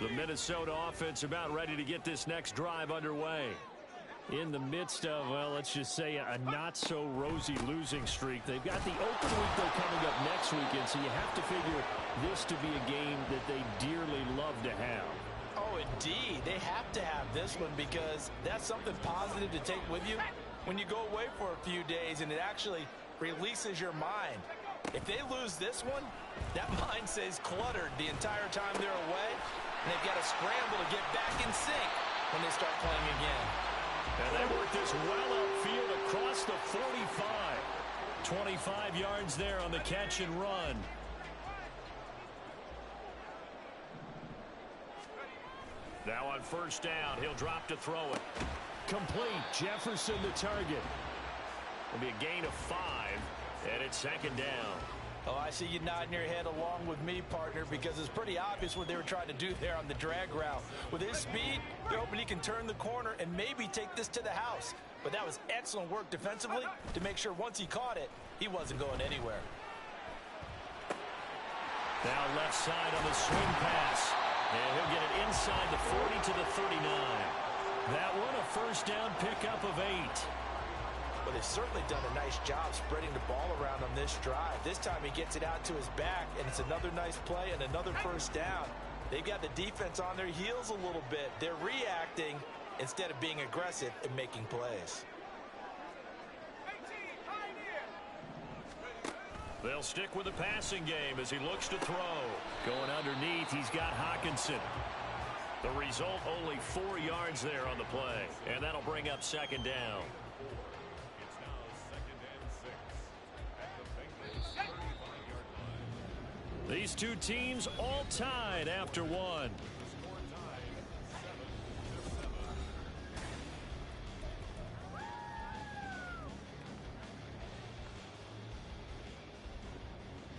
The Minnesota offense about ready to get this next drive underway. In the midst of, well, let's just say a not-so-rosy losing streak. They've got the open week, though, coming up next weekend, so you have to figure this to be a game that they dearly love to have. Oh, indeed. They have to have this one because that's something positive to take with you when you go away for a few days, and it actually releases your mind. If they lose this one, that mind stays cluttered the entire time they're away, and they've got to scramble to get back in sync when they start playing again. And they work this well upfield across the 45. 25 yards there on the catch and run. Now on first down, he'll drop to throw it. Complete. Jefferson the target. It'll be a gain of 5, and it's second down. Oh, I see you nodding your head along with me, partner, because it's pretty obvious what they were trying to do there on the drag route. With his speed, they're hoping he can turn the corner and maybe take this to the house. But that was excellent work defensively to make sure once he caught it, he wasn't going anywhere. Now left side on the swing pass. And he'll get it inside the 40 to the 39. That one a first down pickup of 8. But they've certainly done a nice job spreading the ball around on this drive. This time he gets it out to his back, and it's another nice play and another first down. They've got the defense on their heels a little bit. They're reacting instead of being aggressive and making plays. They'll stick with the passing game as he looks to throw. Going underneath, he's got Hawkinson. The result, only 4 yards there on the play. And that'll bring up second down. It's now second and 6 at the Bengals 35-yard line. These two teams all tied after one. The score tied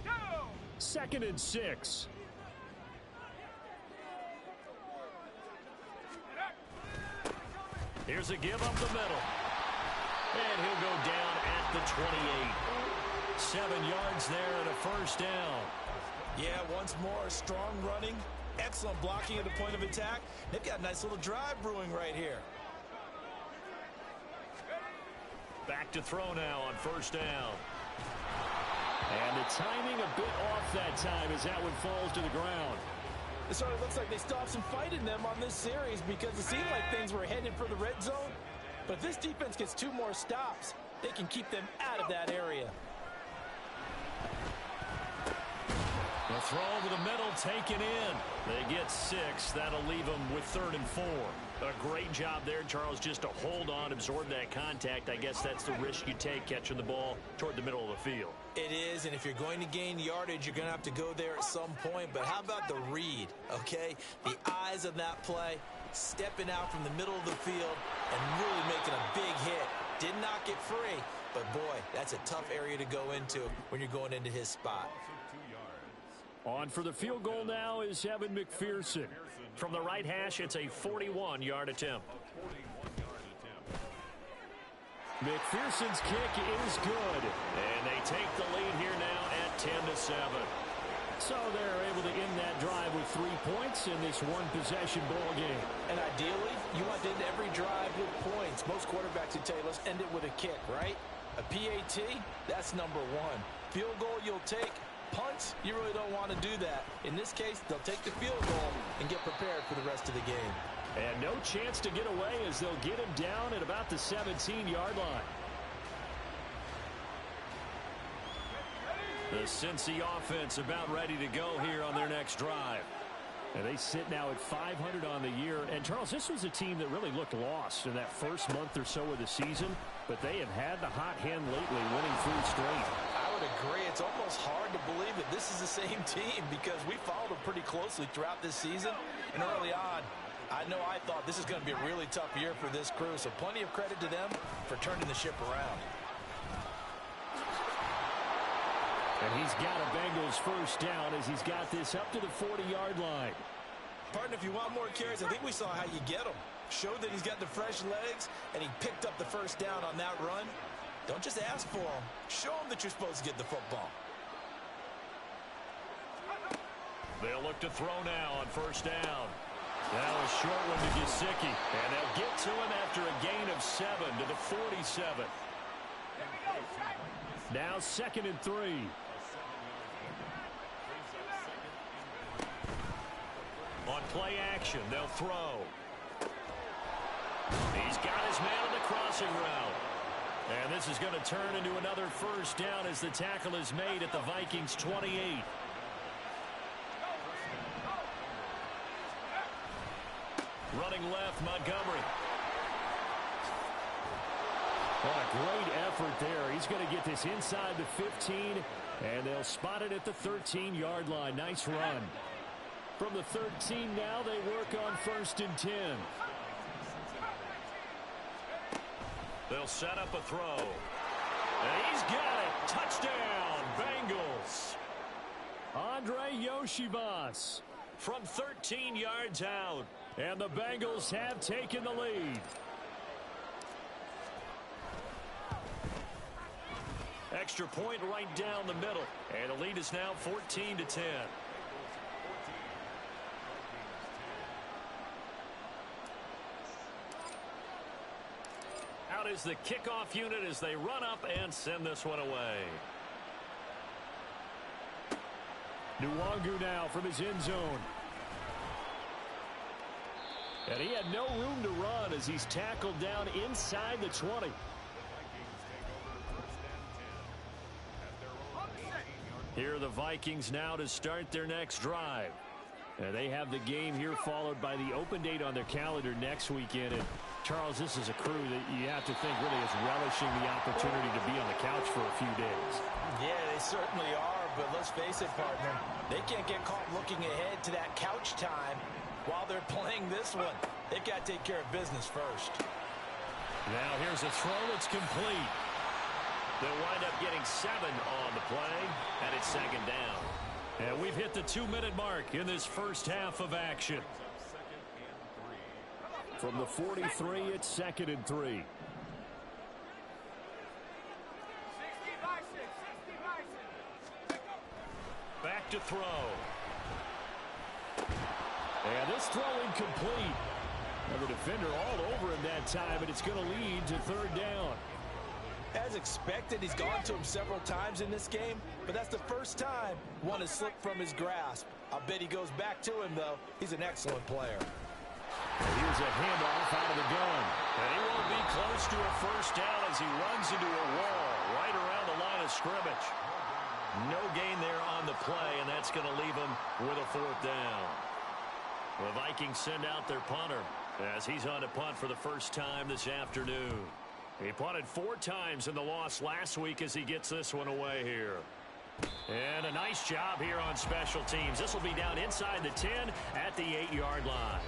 7-7. Second and 6. Here's a give up the middle. And he'll go down at the 28. 7 yards there and a first down. Yeah, once more, strong running, excellent blocking at the point of attack. They've got a nice little drive brewing right here. Back to throw now on first down. And the timing a bit off that time as that one falls to the ground. It sort of looks like they still have some fight in them on this series because it seemed like things were headed for the red zone. But if this defense gets 2 more stops, they can keep them out of that area. The throw over the middle taken in. They get 6. That'll leave them with 3rd and 4. A great job there, Charles, just to hold on, absorb that contact. I guess that's the risk you take catching the ball toward the middle of the field. It is, and if you're going to gain yardage, you're going to have to go there at some point. But how about the read, okay? The eyes of that play, stepping out from the middle of the field and really making a big hit. Did not get free, but boy, that's a tough area to go into when you're going into his spot. On for the field goal now is Evan McPherson. From the right hash, it's a 41-yard attempt. McPherson's kick is good. And they take the lead here now at 10-7. So they're able to end that drive with 3 points in this one-possession ball game. And ideally, you want to end every drive with points. Most quarterbacks would tell you, let's end it with a kick, right? A PAT, that's number 1. Field goal you'll take. Punts, you really don't want to do that. In this case, they'll take the field goal and get prepared for the rest of the game. And no chance to get away as they'll get him down at about the 17-yard line. The Cincy offense about ready to go here on their next drive. And they sit now at 500 on the year. And, Charles, this was a team that really looked lost in that first month or so of the season. But they have had the hot hand lately, winning 3 straight. I would agree. It's almost hard to believe that this is the same team because we followed them pretty closely throughout this season. And early on, I know I thought this is going to be a really tough year for this crew. So plenty of credit to them for turning the ship around. And he's got a Bengals first down as he's got this up to the 40-yard line. Partner, if you want more carries, I think we saw how you get him. Showed that he's got the fresh legs, and he picked up the first down on that run. Don't just ask for him. Show him that you're supposed to get the football. They'll look to throw now on first down. That was a short one to Gesicki. And they'll get to him after a gain of 7 to the 47. Now 2nd and 3. On play action, they'll throw. He's got his man on the crossing route. And this is going to turn into another first down as the tackle is made at the Vikings 28. Running left, Montgomery. Oh, a great effort there. He's going to get this inside the 15, and they'll spot it at the 13-yard line. Nice run. From the 13 now, they work on 1st and 10. They'll set up a throw. And he's got it. Touchdown, Bengals. Andre Yoshivas from 13 yards out. And the Bengals have taken the lead. Extra point right down the middle. And the lead is now 14-10. Out is the kickoff unit as they run up and send this one away. Nwangu now from his end zone. And he had no room to run as he's tackled down inside the 20. Here are the Vikings now to start their next drive. And they have the game here followed by the open date on their calendar next weekend. And Charles, this is a crew that you have to think really is relishing the opportunity to be on the couch for a few days. Yeah, they certainly are, but let's face it, partner. They can't get caught looking ahead to that couch time while they're playing this one. They've got to take care of business first. Now here's a throw that's complete. They'll wind up getting 7 on the play, and it's 2nd down. And we've hit the 2-minute mark in this first half of action. From the 43, it's 2nd and 3. Back to throw. And this throw incomplete. And the defender all over him that time, and it's going to lead to 3rd down. As expected, he's gone to him several times in this game, but that's the first time one has slipped from his grasp. I'll bet he goes back to him, though. He's an excellent player. And here's a handoff out of the gun. And he won't be close to a first down as he runs into a wall right around the line of scrimmage. No gain there on the play, and that's going to leave him with a 4th down. The Vikings send out their punter as he's on to punt for the first time this afternoon. He punted 4 times in the loss last week as he gets this one away here. And a nice job here on special teams. This will be down inside the 10 at the 8-yard line.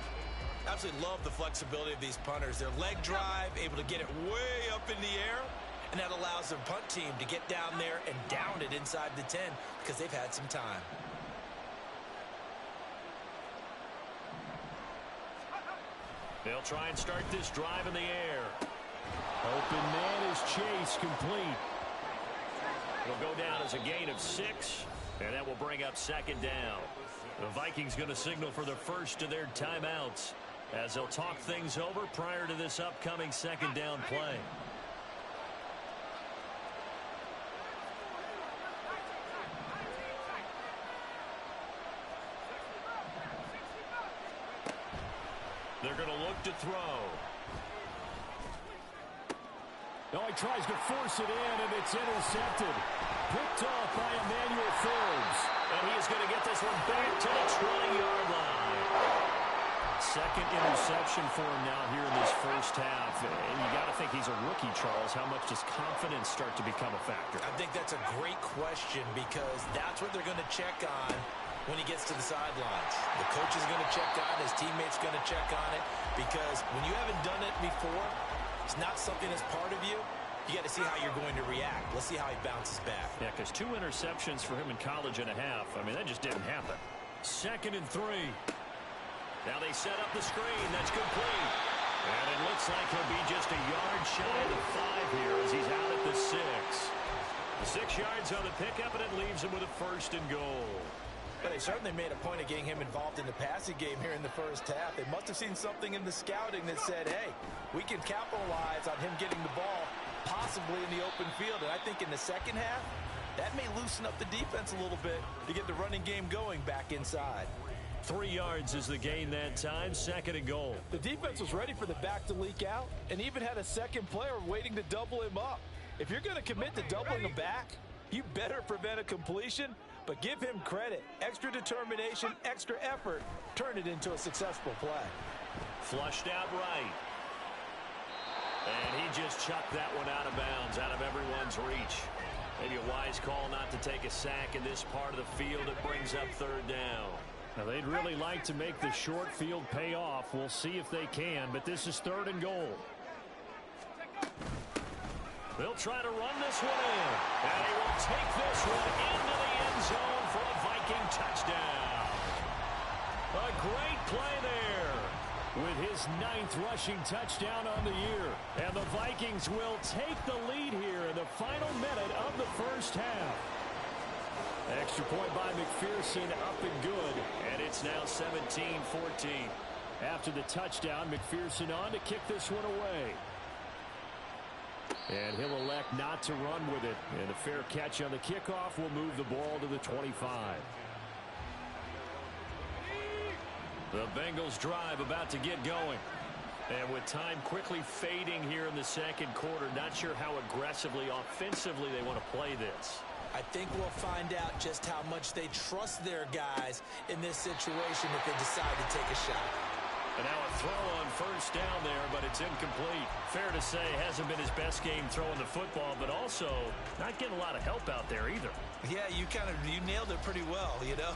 Absolutely love the flexibility of these punters. Their leg drive, able to get it way up in the air, and that allows the punt team to get down there and down it inside the 10 because they've had some time. They'll try and start this drive in the air. Open man is Chase, complete. It'll go down as a gain of 6, and that will bring up 2nd down. The Vikings going to signal for the first of their timeouts as they'll talk things over prior to this upcoming 2nd down play. They're going to look to throw. No, he tries to force it in, and it's intercepted. Picked off by Emmanuel Forbes. And he is going to get this one back to the 20-yard line. 2nd interception for him now here in this first half. And you got to think he's a rookie, Charles. How much does confidence start to become a factor? I think that's a great question because that's what they're going to check on when he gets to the sidelines. The coach is going to check on it. His teammates going to check on it because when you haven't done it before, it's not something that's part of you. You got to see how you're going to react. Let's see how he bounces back. Yeah, because 2 interceptions for him in college and a half. I mean, that just didn't happen. 2nd and 3. Now they set up the screen. That's complete. And it looks like he'll be just a yard shy of the 5 here as he's out at the 6. 6 yards on the pickup, and it leaves him with a 1st and goal. But they certainly made a point of getting him involved in the passing game here in the first half. They must have seen something in the scouting that said, hey, we can capitalize on him getting the ball possibly in the open field. And I think in the second half, that may loosen up the defense a little bit to get the running game going back inside. 3 yards is the gain that time, 2nd and goal. The defense was ready for the back to leak out and even had a second player waiting to double him up. If you're going to commit to doubling a back, you better prevent a completion, but give him credit. Extra determination, extra effort, turn it into a successful play. Flushed out right. And he just chucked that one out of bounds, out of everyone's reach. Maybe a wise call not to take a sack in this part of the field. It brings up 3rd down. Now, they'd really like to make the short field pay off. We'll see if they can, but this is 3rd and goal. They'll try to run this one in. And he will take this one into the end zone for a Viking touchdown. A great play there with his 9th rushing touchdown on the year. And the Vikings will take the lead here in the final minute of the first half. Extra point by McPherson, up and good. And it's now 17-14. After the touchdown, McPherson on to kick this one away. And he'll elect not to run with it. And a fair catch on the kickoff will move the ball to the 25. The Bengals drive about to get going. And with time quickly fading here in the second quarter, not sure how aggressively, offensively they want to play this. I think we'll find out just how much they trust their guys in this situation if they decide to take a shot. And now a throw on first down there, but it's incomplete. Fair to say, hasn't been his best game throwing the football, but also not getting a lot of help out there either. Yeah, you nailed it pretty well, you know.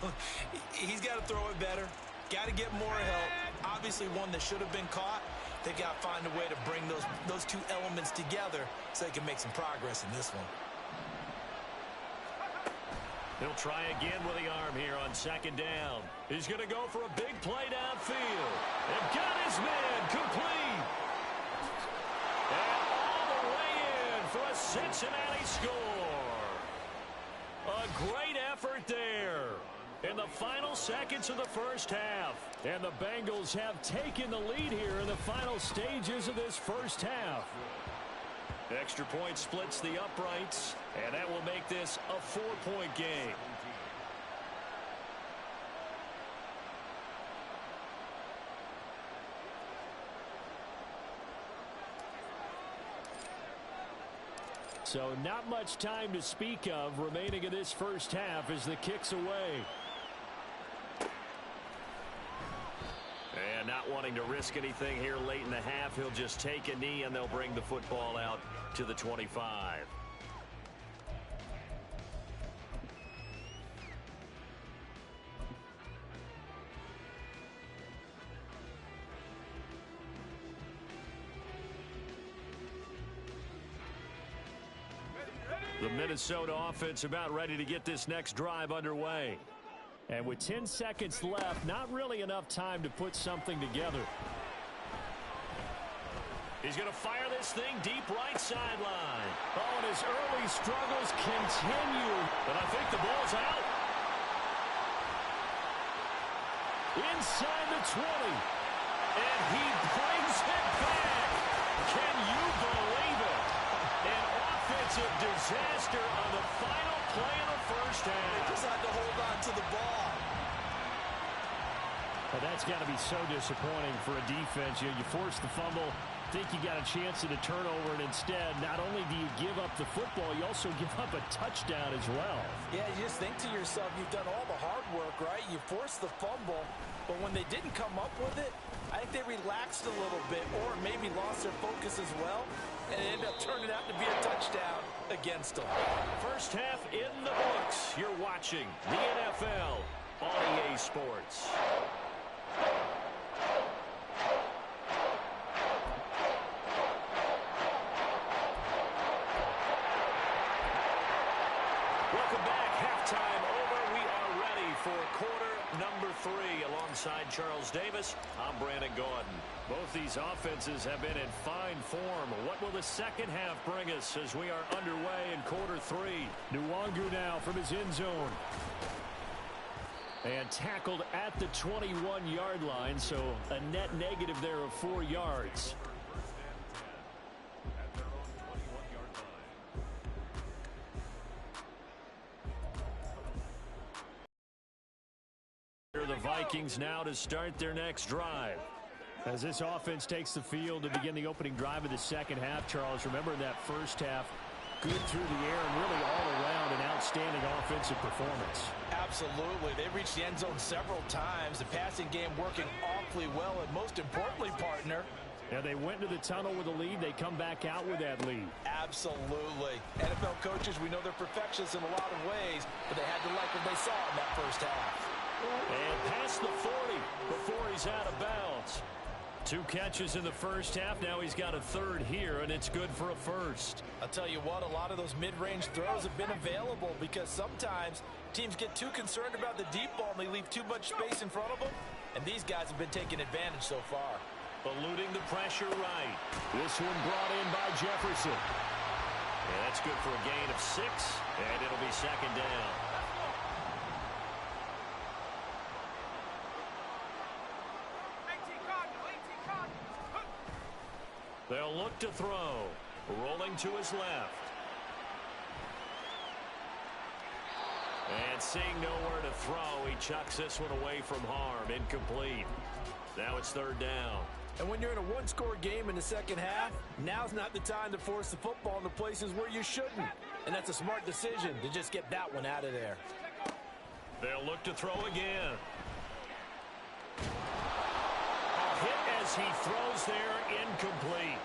He's got to throw it better. Got to get more help. Obviously one that should have been caught. They got to find a way to bring those two elements together so they can make some progress in this one. He'll try again with the arm here on 2nd down. He's going to go for a big play downfield. And got his man complete. And all the way in for a Cincinnati score. A great effort there in the final seconds of the first half. And the Bengals have taken the lead here in the final stages of this first half. Extra point splits the uprights, and that will make this a 4-point game. So not much time to speak of remaining in this first half as the kick's away. And not wanting to risk anything here late in the half, he'll just take a knee and they'll bring the football out to the 25. The Minnesota offense about ready to get this next drive underway. And with 10 seconds left, not really enough time to put something together. He's going to fire this thing deep right sideline. Oh, and his early struggles continue. But I think the ball's out. Inside the 20. And he brings it back. Can you believe it? An offensive disaster on the final play of the first half. They just had to hold on to the ball. Well, that's got to be so disappointing for a defense. You force the fumble, think you got a chance at a turnover, and instead, not only do you give up the football, you also give up a touchdown as well. Yeah, you just think to yourself, you've done all the hard work, right? You forced the fumble, but when they didn't come up with it, I think they relaxed a little bit or maybe lost their focus as well, and it ended up turning out to be a touchdown against them. First half in the books. You're watching the NFL on EA Sports. Welcome back. Halftime over. We are ready for quarter number 3. Alongside Charles Davis, I'm Brandon Gaudin. Both these offenses have been in fine form. What will the second half bring us as we are underway in quarter 3? Nwangu now from his end zone. And tackled at the 21-yard line, so a net negative there of 4 yards. At their own 21-yard line. Here are the Vikings now to start their next drive. As this offense takes the field to begin the opening drive of the second half, Charles, remember in that first half, good through the air and really all around an outstanding offensive performance. Absolutely. They reached the end zone several times. The passing game working awfully well, and most importantly, partner, Yeah, they went to the tunnel with a lead. They come back out with that lead. absolutely. NFL coaches, we know they're perfectionists in a lot of ways, but they had to like what they saw in that first half. And past the 40 before he's out of bounds. 2 catches in the first half. Now he's got a third here, and it's good for a first. I'll tell you what, a lot of those mid-range throws have been available because sometimes teams get too concerned about the deep ball and they leave too much space in front of them, and these guys have been taking advantage so far. Eluding the pressure right. This one brought in by Jefferson. And that's good for a gain of 6, and it'll be second down. They'll look to throw. Rolling to his left. And seeing nowhere to throw, he chucks this one away from harm. Incomplete. Now it's third down. And when you're in a one-score game in the second half, now's not the time to force the football in the places where you shouldn't. And that's a smart decision to just get that one out of there. They'll look to throw again. A hit as he throws there, incomplete.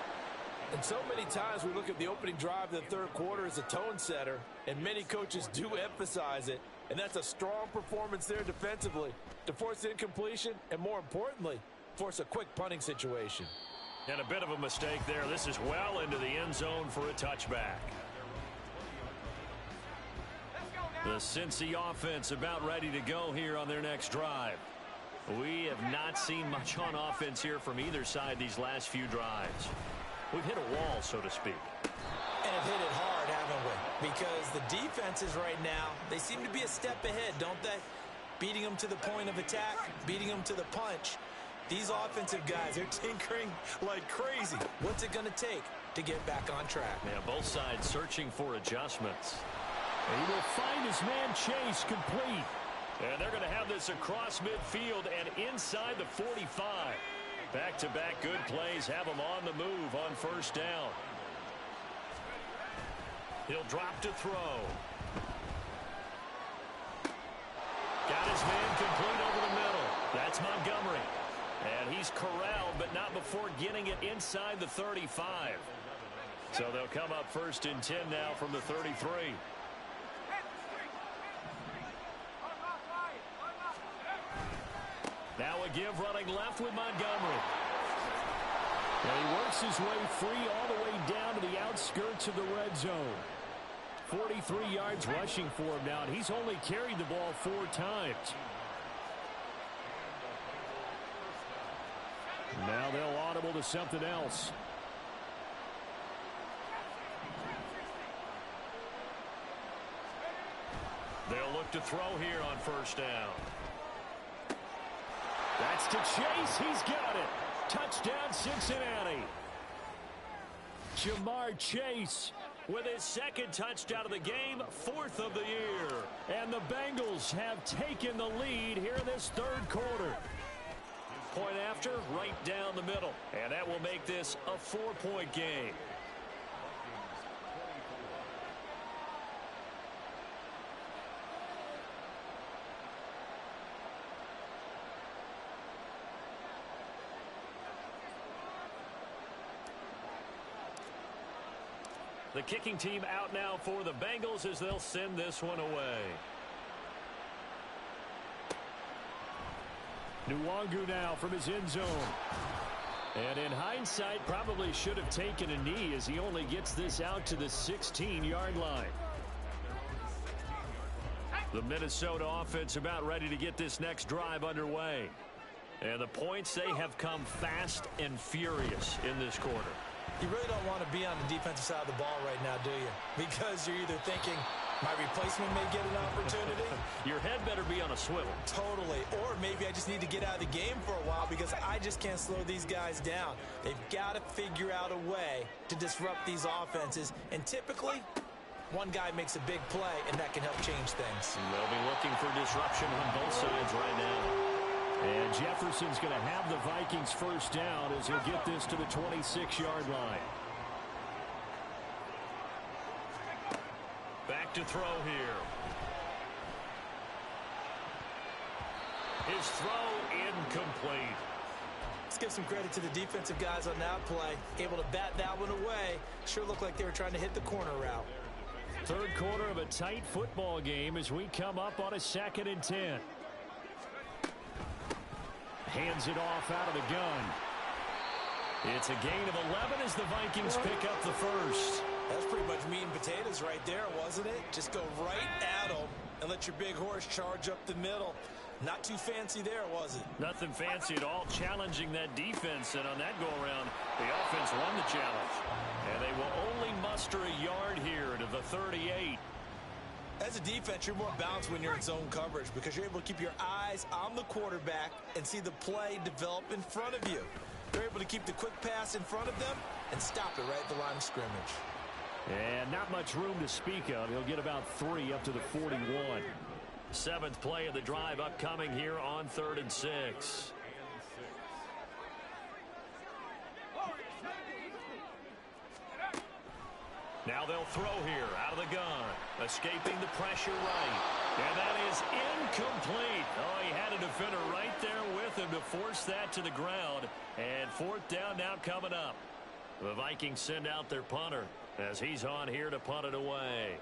And so many times we look at the opening drive of the third quarter as a tone setter, and many coaches do emphasize it. And that's a strong performance there defensively to force incompletion and, more importantly, force a quick punting situation. And a bit of a mistake there. This is well into the end zone for a touchback. The Cincy offense about ready to go here on their next drive. We have not seen much on offense here from either side these last few drives. We've hit a wall, so to speak. And have hit it hard, haven't we? Because the defenses right now, they seem to be a step ahead, don't they? Beating them to the point of attack, beating them to the punch. These offensive guys, they're tinkering like crazy. What's it going to take to get back on track? Yeah, both sides searching for adjustments. And he will find his man Chase complete. And they're going to have this across midfield and inside the 45. Back-to-back good plays have him on the move on first down. He'll drop to throw. Got his man complete over the middle. That's Montgomery. And he's corralled, but not before getting it inside the 35. So they'll come up first and 10 now from the 33. Now a give running left with Montgomery. And he works his way free all the way down to the outskirts of the red zone. 43 yards rushing for him now, and he's only carried the ball 4 times. Now they'll audible to something else. They'll look to throw here on first down. That's to Chase. He's got it. Touchdown, Cincinnati. Jamar Chase with his second touchdown of the game, 4th of the year. And the Bengals have taken the lead here in this third quarter. Point after, right down the middle. And that will make this a 4-point game. The kicking team out now for the Bengals as they'll send this one away. Nwangu now from his end zone. And in hindsight, probably should have taken a knee as he only gets this out to the 16-yard line. The Minnesota offense about ready to get this next drive underway. And the points, they have come fast and furious in this quarter. You really don't want to be on the defensive side of the ball right now, do you? Because you're either thinking, my replacement may get an opportunity. Your head better be on a a swivel. Totally. Or maybe I just need to get out of the game for a while because I just can't slow these guys down. They've got to figure out a way to disrupt these offenses. And typically, one guy makes a big play, and that can help change things. They'll be looking for disruption on both sides right now. And Jefferson's going to have the Vikings first down as he'll get this to the 26-yard line. Back to throw here. His throw incomplete. Let's give some credit to the defensive guys on that play. Able to bat that one away. Sure looked like they were trying to hit the corner route. Third quarter of a tight football game as we come up on a 2nd and 10. Hands it off out of the gun. It's a gain of 11 as the Vikings pick up the first. That's pretty much meat and potatoes right there, wasn't it? Just go right at them and let your big horse charge up the middle. Not too fancy there, was it? Nothing fancy at all, challenging that defense. And on that go-around, the offense won the challenge. And they will only muster a yard here to the 38. As a defense, you're more balanced when you're in zone coverage because you're able to keep your eyes on the quarterback and see the play develop in front of you. They're able to keep the quick pass in front of them and stop it right at the line of scrimmage. And not much room to speak of. He'll get about 3 up to the 41. 7th play of the drive upcoming here on 3rd and 6. Now they'll throw here out of the gun. Escaping the pressure right. And that is incomplete. Oh, he had a defender right there with him to force that to the ground. And 4th down now coming up. The Vikings send out their punter as he's on here to punt it away.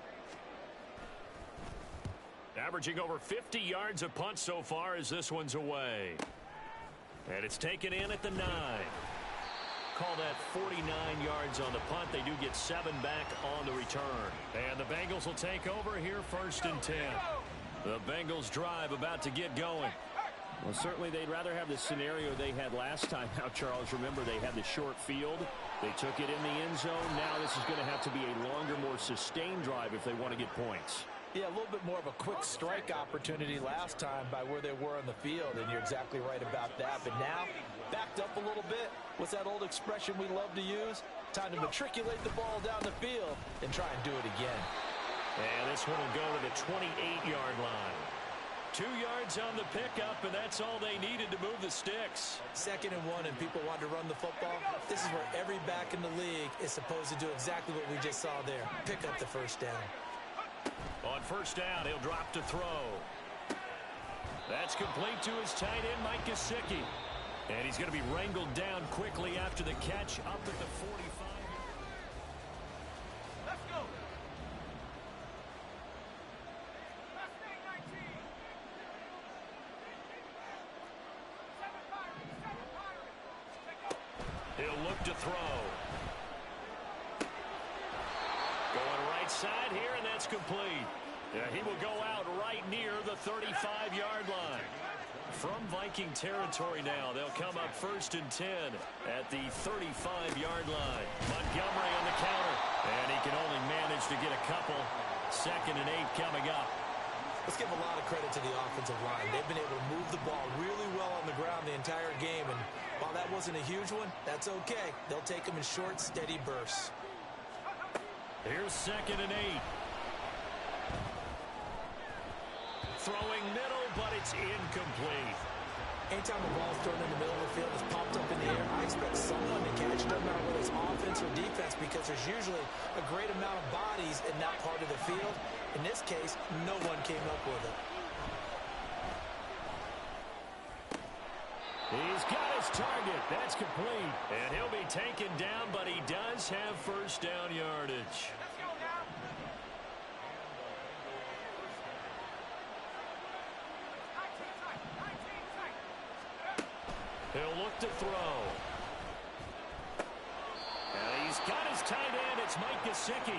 Averaging over 50 yards a punt so far as this one's away. And it's taken in at the 9. Call that 49 yards on the punt. They do get 7 back on the return. And the Bengals will take over here 1st and 10. The Bengals drive about to get going. Well, certainly they'd rather have the scenario they had last time out, Charles. Remember, they had the short field. They took it in the end zone. Now this is going to have to be a longer, more sustained drive if they want to get points. Yeah, a little bit more of a quick strike opportunity last time by where they were on the field, and you're exactly right about that. But now, backed up a little bit. What's that old expression we love to use? Time to matriculate the ball down the field and try and do it again. And this one will go to the 28-yard line. 2 yards on the pickup, and that's all they needed to move the sticks. 2nd and 1, and people want to run the football. This is where every back in the league is supposed to do exactly what we just saw there. Pick up the first down. On 1st down, he'll drop to throw. That's complete to his tight end, Mike Gesicki. And he's going to be wrangled down quickly after the catch up at the 45. Let's go. He'll look to throw. Going right side here, and that's complete. Yeah, he will go out right near the 35-yard line. From Viking territory now, they'll come up 1st and 10 at the 35-yard line. Montgomery on the counter, and he can only manage to get a couple. 2nd and 8 coming up. Let's give a lot of credit to the offensive line. They've been able to move the ball really well on the ground the entire game, and while that wasn't a huge one, that's okay. They'll take them in short, steady bursts. Here's 2nd and 8. Throwing middle, but it's incomplete. Anytime a ball's thrown in the middle of the field, it's popped up in the air, I expect someone to catch it, no matter whether it's offense or defense, because there's usually a great amount of bodies in that part of the field. In this case, no one came up with it. He's got his target. That's complete. And he'll be taken down, but he does have 1st down yardage. He'll look to throw. And he's got his tight end. It's Mike Gesicki.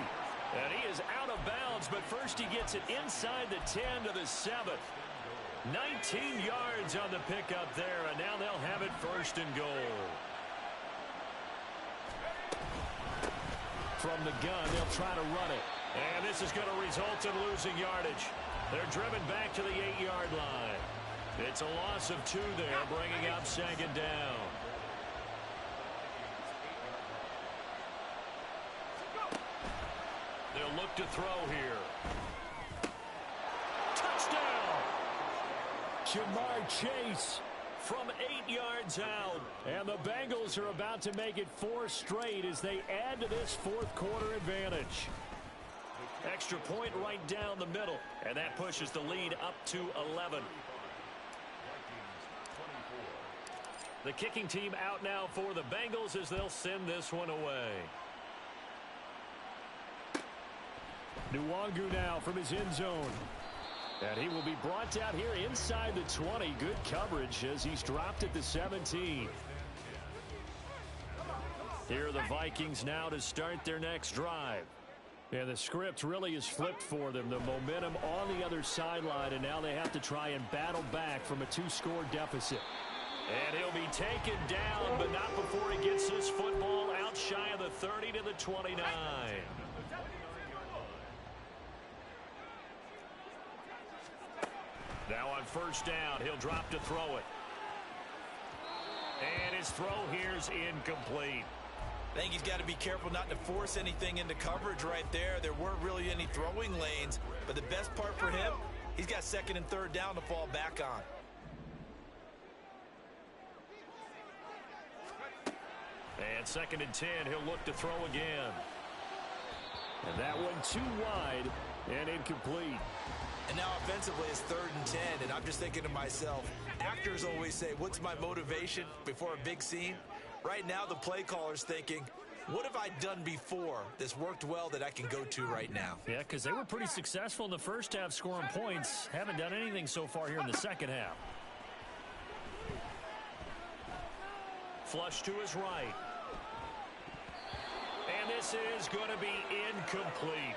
And he is out of bounds, but first he gets it inside the 10 to the 7th. 19 yards on the pickup there, and now they'll have it 1st and goal. From the gun, they'll try to run it. And this is going to result in losing yardage. They're driven back to the 8-yard line. It's a loss of 2 there, bringing up second down. They'll look to throw here. Touchdown! Jamar Chase from 8 yards out. And the Bengals are about to make it 4 straight as they add to this fourth quarter advantage. Extra point right down the middle. And that pushes the lead up to 11. The kicking team out now for the Bengals as they'll send this one away. Nwangu now from his end zone. And he will be brought down here inside the 20. Good coverage as he's dropped at the 17. Here are the Vikings now to start their next drive. And the script really is flipped for them. The momentum on the other sideline, and now they have to try and battle back from a 2-score deficit. And he'll be taken down, but not before he gets this football out shy of the 30 to the 29. Now on first down, he'll drop to throw it. And his throw here's incomplete. I think he's got to be careful not to force anything into coverage right there. There weren't really any throwing lanes, but the best part for him, he's got second and third down to fall back on. And second and 10, he'll look to throw again. And that one too wide and incomplete. And now offensively it's third and 10, and I'm just thinking to myself, actors always say, what's my motivation before a big scene? Right now the play caller's thinking, what have I done before that's worked well that I can go to right now? Yeah, because they were pretty successful in the first half scoring points. Haven't done anything so far here in the second half. Flush to his right. And this is going to be incomplete.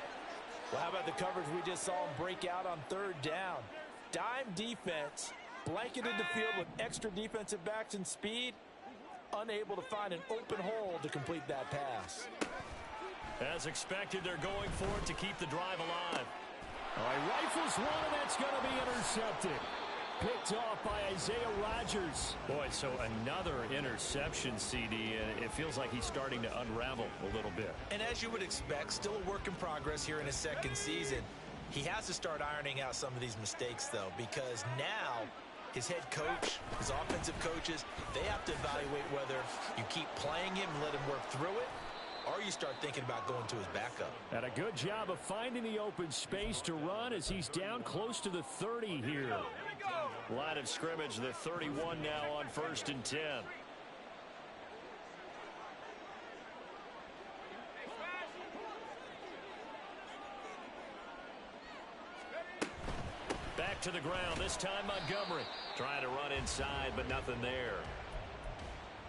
Well, how about the coverage we just saw him break out on third down? Dime defense, blanketed the field with extra defensive backs and speed, unable to find an open hole to complete that pass. As expected, they're going for it to keep the drive alive. All right, rifles one, and that's going to be intercepted. Picked off by Isaiah Rodgers. Boy, so another interception, CD, and it feels like he's starting to unravel a little bit. And as you would expect, still a work in progress here in his second season. He has to start ironing out some of these mistakes, though, because now his head coach, his offensive coaches, they have to evaluate whether you keep playing him and let him work through it, or you start thinking about going to his backup. And a good job of finding the open space to run as he's down close to the 30 here. Line of scrimmage, the 31 now on first and 10. Back to the ground, this time Montgomery. Trying to run inside, but nothing there.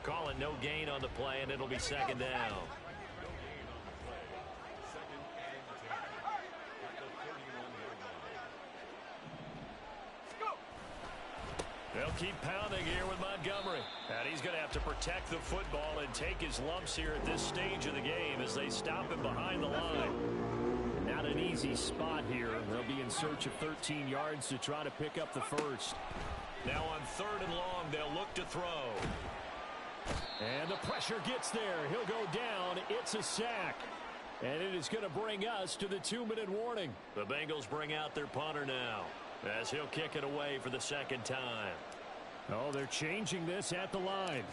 Call it no gain on the play, and it'll be second down. They'll keep pounding here with Montgomery. And he's going to have to protect the football and take his lumps here at this stage of the game as they stop him behind the line. Not an easy spot here. They'll be in search of 13 yards to try to pick up the first. Now on third and long, they'll look to throw. And the pressure gets there. He'll go down. It's a sack. And it is going to bring us to the 2-minute warning. The Bengals bring out their punter now, as he'll kick it away for the second time. Oh, they're changing this at the line.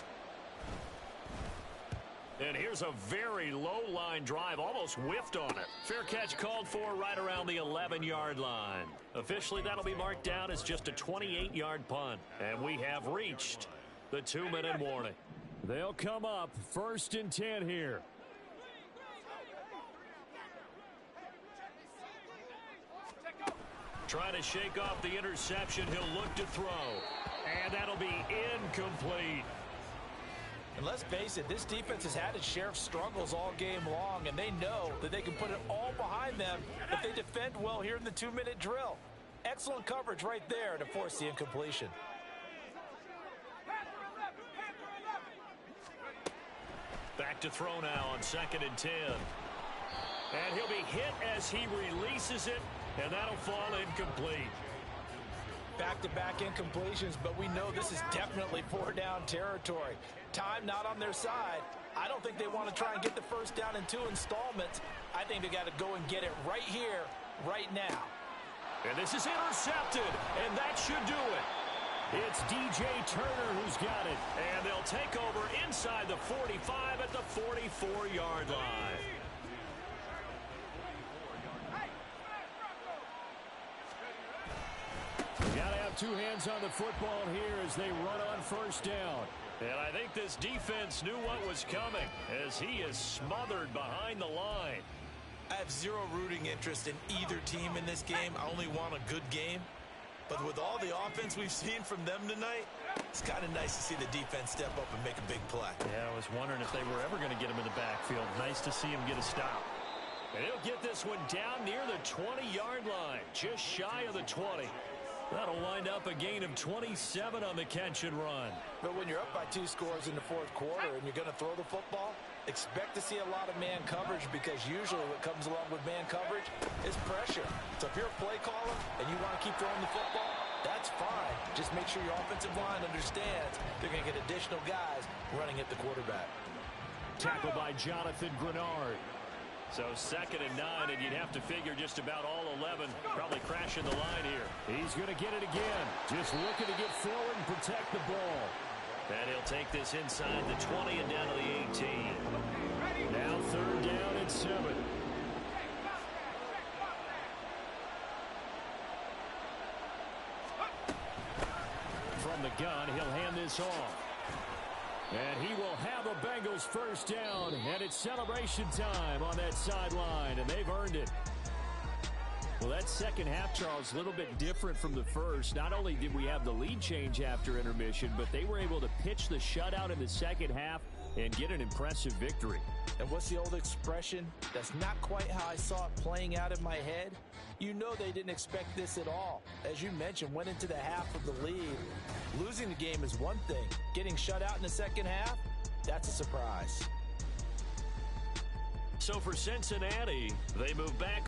And here's a very low-line drive, almost whiffed on it. Fair catch called for right around the 11-yard line. Officially, that'll be marked down as just a 28-yard punt. And we have reached the 2-minute warning. They'll come up first and 10 here. Trying to shake off the interception. He'll look to throw. And that'll be incomplete. And let's face it, this defense has had its share of struggles all game long, and they know that they can put it all behind them if they defend well here in the 2-minute drill. Excellent coverage right there to force the incompletion. Back to throw now on second and 10. And he'll be hit as he releases it. And that'll fall incomplete. Back-to-back incompletions, but we know this is definitely four-down territory. Time not on their side. I don't think they want to try and get the first down in 2 installments. I think they got to go and get it right here, right now. And this is intercepted, and that should do it. It's DJ Turner who's got it, and they'll take over inside the 45 at the 44-yard line. Got to have 2 hands on the football here as they run on first down. And I think this defense knew what was coming as he is smothered behind the line. I have zero rooting interest in either team in this game. I only want a good game. But with all the offense we've seen from them tonight, it's kind of nice to see the defense step up and make a big play. Yeah, I was wondering if they were ever going to get him in the backfield. Nice to see him get a stop. And he'll get this one down near the 20-yard line, just shy of the 20. That'll wind up a gain of 27 on the catch and run. But when you're up by 2 scores in the 4th quarter and you're going to throw the football, expect to see a lot of man coverage, because usually what comes along with man coverage is pressure. So if you're a play caller and you want to keep throwing the football, that's fine. Just make sure your offensive line understands they're going to get additional guys running at the quarterback. Tackled by Jonathan Grenard. So 2nd and 9, and you'd have to figure just about all 11 probably crashing the line here. He's going to get it again. Just looking to get forward and protect the ball. And he'll take this inside the 20 and down to the 18. Now 3rd down and 7. From the gun, he'll hand this off. And he will have a Bengals first down, and it's celebration time on that sideline, and they've earned it. Well, that second half, Charles, a little bit different from the first. Not only did we have the lead change after intermission, but they were able to pitch the shutout in the second half and get an impressive victory. And what's the old expression? That's not quite how I saw it playing out in my head. You know they didn't expect this at all. As you mentioned, went into the half of the lead. Losing the game is one thing. Getting shut out in the second half, that's a surprise. So for Cincinnati, they move back